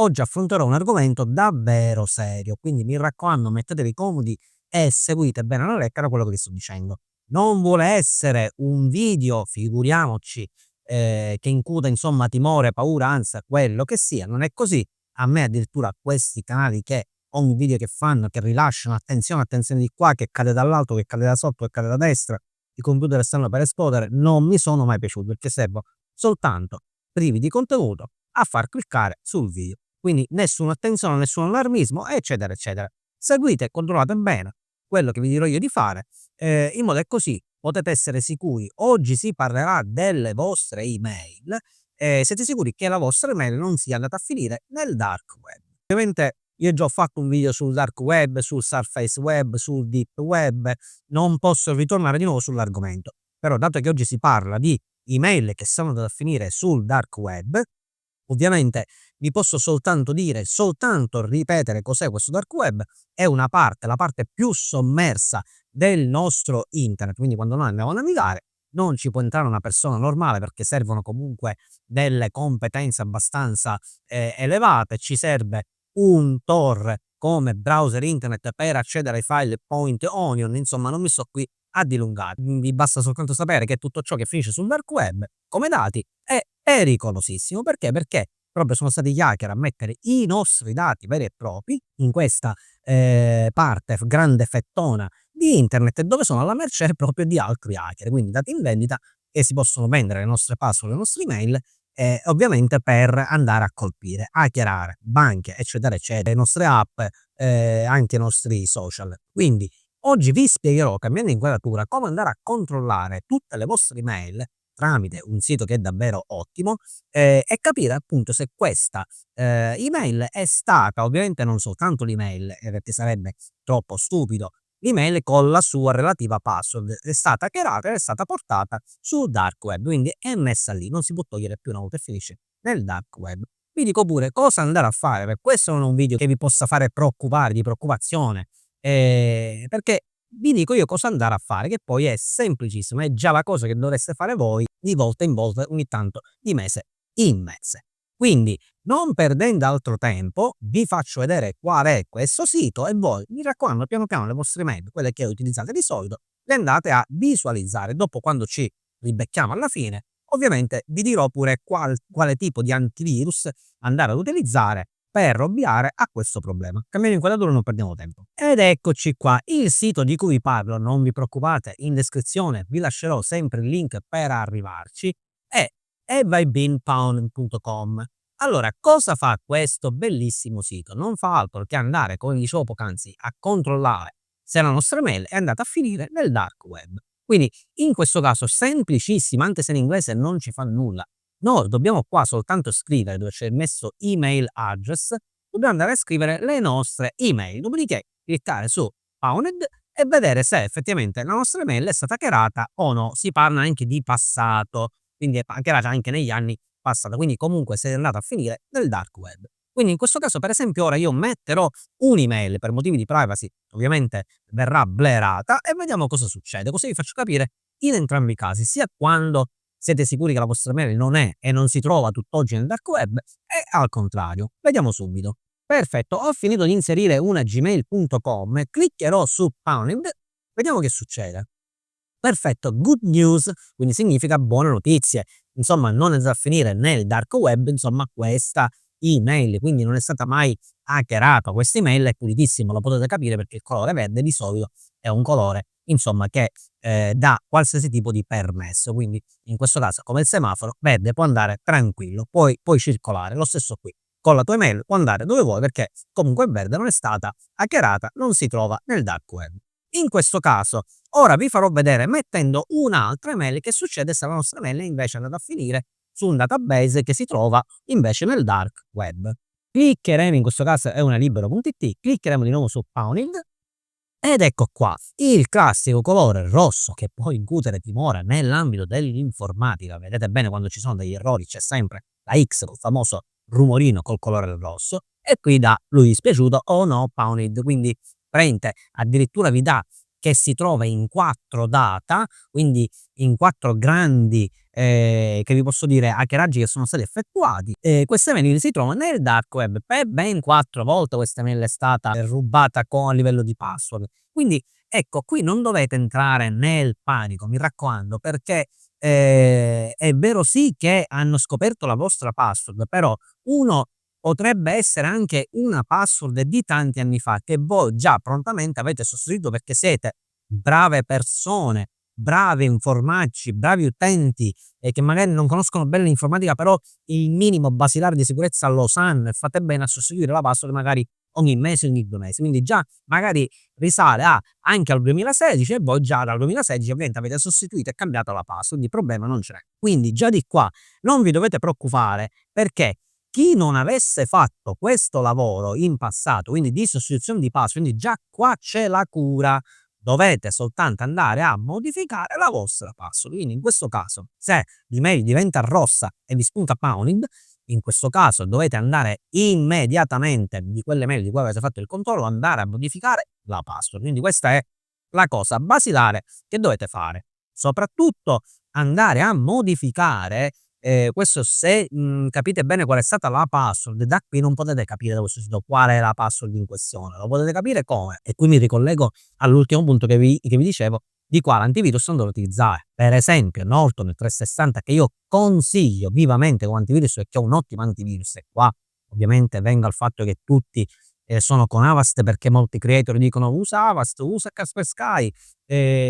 oggi affronterò un argomento davvero serio, quindi mi raccomando mettetevi comodi e seguite bene alla lettera quello che vi sto dicendo. Non vuole essere un video, figuriamoci, che incuta insomma timore, paura, ansia, quello che sia, non è così. A me addirittura questi canali che ogni video che fanno, che rilasciano attenzione, attenzione di qua, che cade dall'alto, che cade da sotto, che cade da destra, i computer stanno per esplodere, non mi sono mai piaciuti perché servono soltanto privi di contenuto a far cliccare sul video. Quindi nessuna attenzione, nessun allarmismo, eccetera, eccetera. Seguite e controllate bene quello che vi dirò io di fare, in modo che così potete essere sicuri. Oggi si parlerà delle vostre email e siete sicuri che la vostra email non sia andata a finire nel dark web. Ovviamente io già ho fatto un video sul dark web, sul surface web, sul deep web, non posso ritornare di nuovo sull'argomento. Però dato che oggi si parla di email che sono andate a finire sul dark web, ovviamente vi posso soltanto ripetere cos'è questo dark web. È una parte, la parte più sommersa del nostro internet, quindi quando noi andiamo a navigare non ci può entrare una persona normale perché servono comunque delle competenze abbastanza elevate, ci serve un Tor come browser internet per accedere ai file Point Onion, insomma non mi sto qui a dilungare, vi basta soltanto sapere che tutto ciò che finisce sul dark web come dati è pericolosissimo. Perché? Perché proprio sono stati gli hacker a mettere i nostri dati veri e propri in questa parte grande fettona di internet dove sono alla mercé proprio di altri hacker, quindi dati in vendita e si possono vendere le nostre password, le nostre email ovviamente per andare a colpire, hackerare banche, eccetera, eccetera, le nostre app, anche i nostri social. Quindi oggi vi spiegherò, cambiando inquadratura, come andare a controllare tutte le vostre email tramite un sito che è davvero ottimo e capire appunto se questa email è stata, ovviamente non soltanto l'email, perché sarebbe troppo stupido, l'email con la sua relativa password è stata hackerata ed è stata portata sul dark web, quindi è messa lì, non si può togliere più una volta e finisce nel dark web. Vi dico pure cosa andare a fare, perché questo non è un video che vi possa fare preoccupare, di preoccupazione, perché vi dico io cosa andare a fare, che poi è semplicissimo, è già la cosa che dovreste fare voi di volta in volta, ogni tanto, di mese in mese. Quindi, non perdendo altro tempo, vi faccio vedere qual è questo sito e voi, mi raccomando, piano piano le vostre mail, quelle che utilizzate di solito, le andate a visualizzare. Dopo, quando ci ribecchiamo alla fine, ovviamente vi dirò pure quale tipo di antivirus andare ad utilizzare per ovviare a questo problema. Cambiamo inquadratura, non perdiamo tempo. Ed eccoci qua, il sito di cui vi parlo, non vi preoccupate, in descrizione vi lascerò sempre il link per arrivarci, è haveibeenpwned.com. Allora, cosa fa questo bellissimo sito? Non fa altro che andare, come dicevo poc'anzi, a controllare se la nostra mail è andata a finire nel dark web. Quindi, in questo caso, semplicissimo, anche se in inglese non ci fa nulla. Noi dobbiamo qua soltanto scrivere dove c'è messo email address, dobbiamo andare a scrivere le nostre email, dopodiché cliccare su Pwned e vedere se effettivamente la nostra email è stata hackerata o no. Si parla anche di passato, quindi è hackerata anche negli anni passati, quindi comunque se è andata a finire nel dark web. Quindi in questo caso, per esempio, ora io metterò un'email per motivi di privacy, ovviamente verrà blerata e vediamo cosa succede. Così vi faccio capire in entrambi i casi, sia quando siete sicuri che la vostra mail non è e non si trova tutt'oggi nel dark web e al contrario. Vediamo subito. Perfetto, ho finito di inserire una gmail.com, cliccherò su Pwned, vediamo che succede. Perfetto, good news, quindi significa buone notizie. Insomma, non è da finire nel dark web, insomma, questa email, quindi non è stata mai hackerata. Questa email è pulitissima, lo potete capire perché il colore verde di solito è un colore, insomma, che dà qualsiasi tipo di permesso. Quindi, in questo caso, come il semaforo, verde può andare tranquillo, puoi circolare. Lo stesso qui, con la tua email può andare dove vuoi perché comunque è verde, non è stata hackerata, non si trova nel dark web. In questo caso, ora vi farò vedere mettendo un'altra email che succede se la nostra email invece è andata a finire su un database che si trova invece nel dark web. Cliccheremo, in questo caso è una libero.it, cliccheremo di nuovo su Pwned ed ecco qua il classico colore rosso che può incutere timore nell'ambito dell'informatica. Vedete bene, quando ci sono degli errori c'è sempre la X, il famoso rumorino col colore rosso, e qui da lui dispiaciuto o no Pwned, quindi praticamente addirittura vi dà che si trova in 4 data, quindi in 4 grandi, che vi posso dire, hackeraggi che sono stati effettuati. Questa email si trova nel dark web, per ben 4 volte questa email è stata rubata a livello di password. Quindi ecco, qui non dovete entrare nel panico, mi raccomando, perché è vero sì che hanno scoperto la vostra password, però uno potrebbe essere anche una password di tanti anni fa che voi già prontamente avete sostituito perché siete brave persone, bravi informatici, bravi utenti che magari non conoscono bene l'informatica, però il minimo basilare di sicurezza lo sanno e fate bene a sostituire la password magari ogni mese, ogni 2 mesi. Quindi già magari risale anche al 2016 e voi già dal 2016 ovviamente avete sostituito e cambiato la password, quindi problema non ce n'è. Quindi già di qua non vi dovete preoccupare perché chi non avesse fatto questo lavoro in passato, quindi di sostituzione di password, quindi già qua c'è la cura, dovete soltanto andare a modificare la vostra password. Quindi in questo caso, se l'email diventa rossa e vi spunta Pounded, in questo caso dovete andare immediatamente di quelle mail di cui avete fatto il controllo, andare a modificare la password. Quindi questa è la cosa basilare che dovete fare. Soprattutto andare a modificare questo se, capite bene qual è stata la password, da qui non potete capire da questo sito qual è la password in questione, lo potete capire come? E qui mi ricollego all'ultimo punto che vi dicevo, di quale antivirus andare a utilizzare. Per esempio Norton 360 che io consiglio vivamente come antivirus perché è un ottimo antivirus e qua ovviamente vengo al fatto che tutti sono con Avast perché molti creator dicono usa Avast, usa Kaspersky,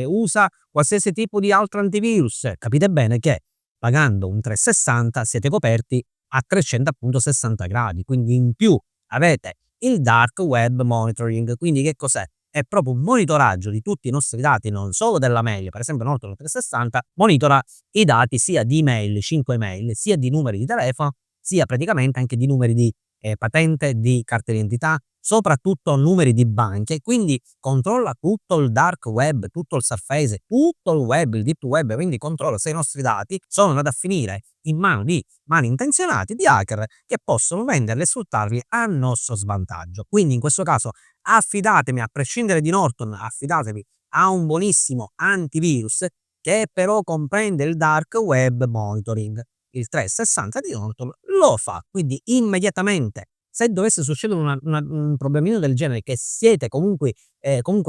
usa qualsiasi tipo di altro antivirus. Capite bene che pagando un 360 siete coperti a 360 gradi, quindi in più avete il dark web monitoring. Quindi che cos'è? È proprio un monitoraggio di tutti i nostri dati, non solo della mail, per esempio Norton 360 monitora i dati sia di email, 5 email, sia di numeri di telefono, sia praticamente anche di numeri di patente, di carta d'identità, soprattutto numeri di banche, quindi controlla tutto il dark web, tutto il surface, tutto il web, il deep web, quindi controlla se i nostri dati sono andati a finire in mano di malintenzionati, di hacker che possono venderli e sfruttarli a nostro svantaggio. Quindi in questo caso affidatevi, a prescindere di Norton, affidatevi a un buonissimo antivirus che però comprende il dark web monitoring. Il 360 di Norton lo fa, quindi immediatamente se dovesse succedere un problemino del genere, che siete comunque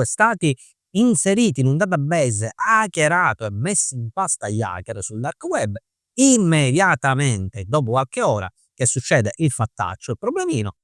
stati inseriti in un database hackerato e messi in pasta agli hacker sul dark web, immediatamente dopo qualche ora che succede il fattaccio, il problemino,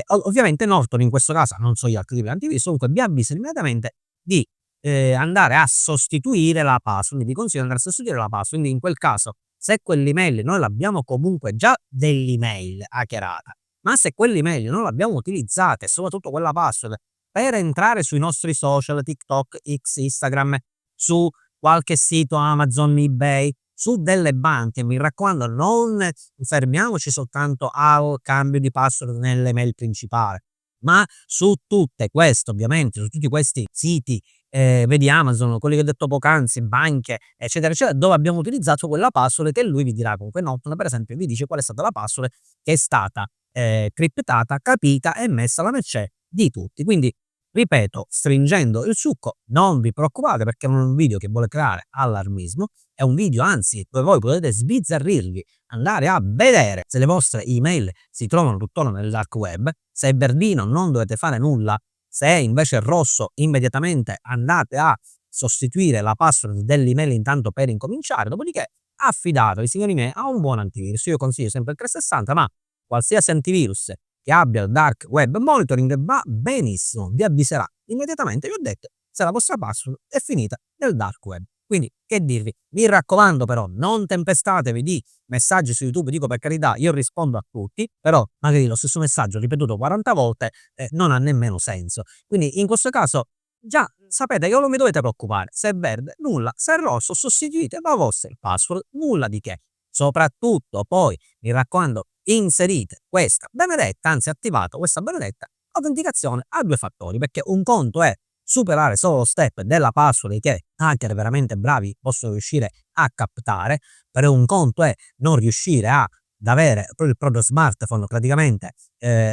ovviamente Norton in questo caso, non so gli altri tipi di antivirus, comunque vi avvisa immediatamente di andare a sostituire la password, quindi vi consiglio di andare a sostituire la password. Quindi in quel caso se quell'email noi l'abbiamo comunque già dell'email hackerata, ma se quell'email non l'abbiamo utilizzata e soprattutto quella password per entrare sui nostri social, TikTok, X, Instagram, su qualche sito Amazon, eBay, su delle banche, mi raccomando non fermiamoci soltanto al cambio di password nelle mail principale, ma su tutte queste ovviamente, su tutti questi siti, vedi Amazon, quelli che ho detto poc'anzi, banche, eccetera, eccetera, dove abbiamo utilizzato quella password che lui vi dirà comunque Norton per esempio vi dice qual è stata la password che è stata criptata, capita e messa alla mercé di tutti. Quindi ripeto, stringendo il succo, non vi preoccupate perché non è un video che vuole creare allarmismo, è un video anzi dove voi potete sbizzarrirvi, andare a vedere se le vostre email si trovano tuttora nel dark web, se è verdino non dovete fare nulla, se è invece rosso immediatamente andate a sostituire la password dell'email intanto per incominciare, dopodiché affidatevi signori miei a un buon antivirus. Io consiglio sempre il 360, ma qualsiasi antivirus che abbia il dark web monitoring va benissimo, vi avviserà immediatamente, vi ho detto, se la vostra password è finita nel dark web. Quindi che dirvi, mi raccomando però non tempestatevi di messaggi su YouTube, dico per carità io rispondo a tutti, però magari lo stesso messaggio ripetuto 40 volte non ha nemmeno senso. Quindi in questo caso già sapete che non vi dovete preoccupare, se è verde nulla, se è rosso sostituite la vostra password, nulla di che. Soprattutto poi mi raccomando inserite questa benedetta, anzi attivato questa benedetta autenticazione a 2 fattori, perché un conto è superare solo lo step della password che hacker veramente bravi possono riuscire a captare, però un conto è non riuscire a da avere proprio il proprio smartphone praticamente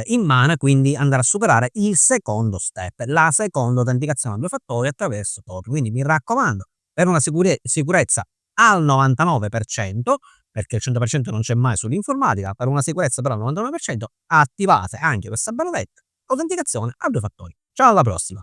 in mano e quindi andare a superare il secondo step, la seconda autenticazione a 2 fattori attraverso Topi. Quindi mi raccomando, per una sicurezza al 99%, perché il 100% non c'è mai sull'informatica, per una sicurezza però al 99% attivate anche questa benedetta autenticazione a 2 fattori. Ciao alla prossima.